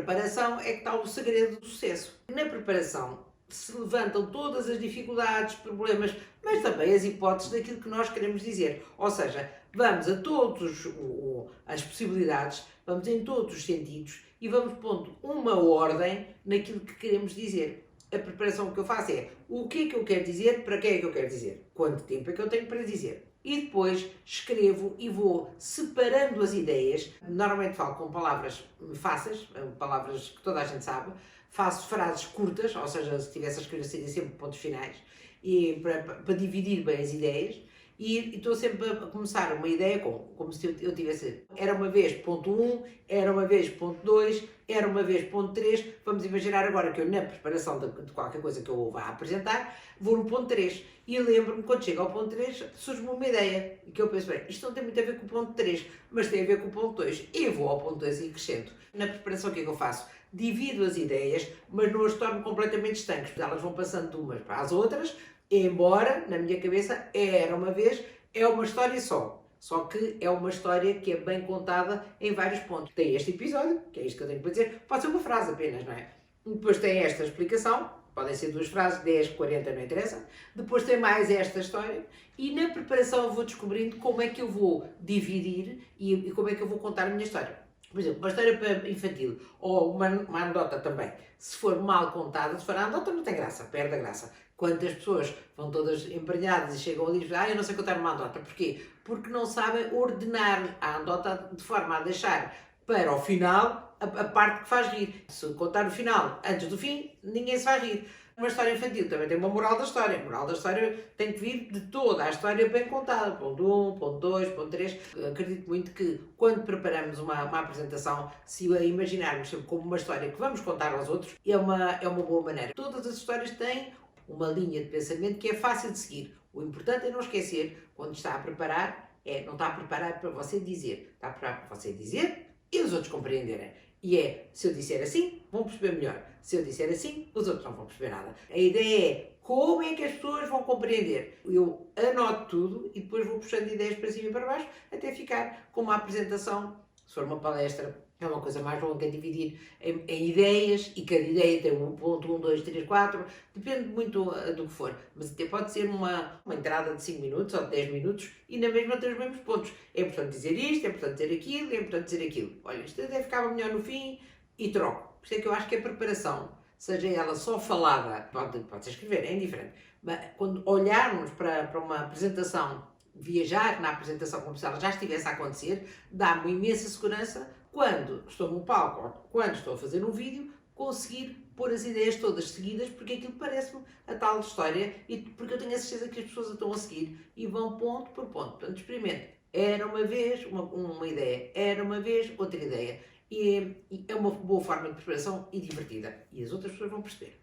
preparação é que está o segredo do sucesso. Na preparação se levantam todas as dificuldades, problemas, mas também as hipóteses daquilo que nós queremos dizer. Ou seja, vamos a todas as possibilidades, vamos em todos os sentidos e vamos pondo uma ordem naquilo que queremos dizer. A preparação que eu faço é o que é que eu quero dizer, para quem é que eu quero dizer, quanto tempo é que eu tenho para dizer. E depois escrevo e vou separando as ideias. Normalmente falo com palavras fáceis, palavras que toda a gente sabe. Faço frases curtas, ou seja, se tivesse a escrever seria sempre pontos finais, e para dividir bem as ideias. E estou sempre a começar uma ideia como se eu tivesse, era uma vez ponto 1, era uma vez ponto 2, era uma vez ponto 3, vamos imaginar agora que eu na preparação de qualquer coisa que eu vá apresentar, vou no ponto 3 e lembro-me quando chego ao ponto 3, surge-me uma ideia e que eu penso, bem, isto não tem muito a ver com o ponto 3, mas tem a ver com o ponto 2 e vou ao ponto 2 e acrescento. Na preparação o que é que eu faço? Divido as ideias, mas não as torno completamente estanques, elas vão passando de umas para as outras, embora, na minha cabeça, era uma vez, é uma história só. Só que é uma história que é bem contada em vários pontos. Tem este episódio, que é isto que eu tenho para dizer, pode ser uma frase apenas, não é? Depois tem esta explicação, podem ser 2 frases, 10, 40, não interessa. Depois tem mais esta história e na preparação eu vou descobrindo como é que eu vou dividir e como é que eu vou contar a minha história. Por exemplo, uma história para infantil ou uma anedota também. Se for mal contada, se for a anedota não tem graça, perde a graça. Quantas pessoas vão todas emprenhadas e chegam ali e dizem, eu não sei contar uma anedota. Porquê? Porque não sabem ordenar a anedota de forma a deixar para o final a parte que faz rir. Se contar o final antes do fim, ninguém se vai rir. Uma história infantil também tem uma moral da história. A moral da história tem que vir de toda a história bem contada. Ponto 1, ponto 2, ponto 3. Acredito muito que quando preparamos uma apresentação, se a imaginarmos sempre como uma história que vamos contar aos outros, é uma boa maneira. Todas as histórias têm uma linha de pensamento que é fácil de seguir. O importante é não esquecer, quando está a preparar, não está a preparar para você dizer. Está a preparar para você dizer e os outros compreenderem. E se eu disser assim, vão perceber melhor. Se eu disser assim, os outros não vão perceber nada. A ideia é como é que as pessoas vão compreender. Eu anoto tudo e depois vou puxando ideias para cima e para baixo até ficar com uma apresentação. Se for uma palestra, é uma coisa mais longa, dividir em ideias e cada ideia tem um ponto, 1, 2, 3, 4, depende muito do que for. Mas até pode ser uma entrada de 5 minutos ou de 10 minutos e na mesma tem os mesmos pontos. É importante dizer isto, é importante dizer aquilo, é importante dizer aquilo. Olha, isto até ficava melhor no fim e troco. Por isso é que eu acho que a preparação, seja ela só falada, pode-se escrever, é indiferente, mas quando olharmos para uma apresentação, viajar na apresentação como se ela já estivesse a acontecer, dá-me imensa segurança quando estou num palco ou quando estou a fazer um vídeo, conseguir pôr as ideias todas seguidas, porque aquilo parece-me a tal história e porque eu tenho a certeza que as pessoas a estão a seguir e vão ponto por ponto. Portanto, experimente. Era uma vez uma ideia, era uma vez outra ideia. E é uma boa forma de preparação e divertida. E as outras pessoas vão perceber.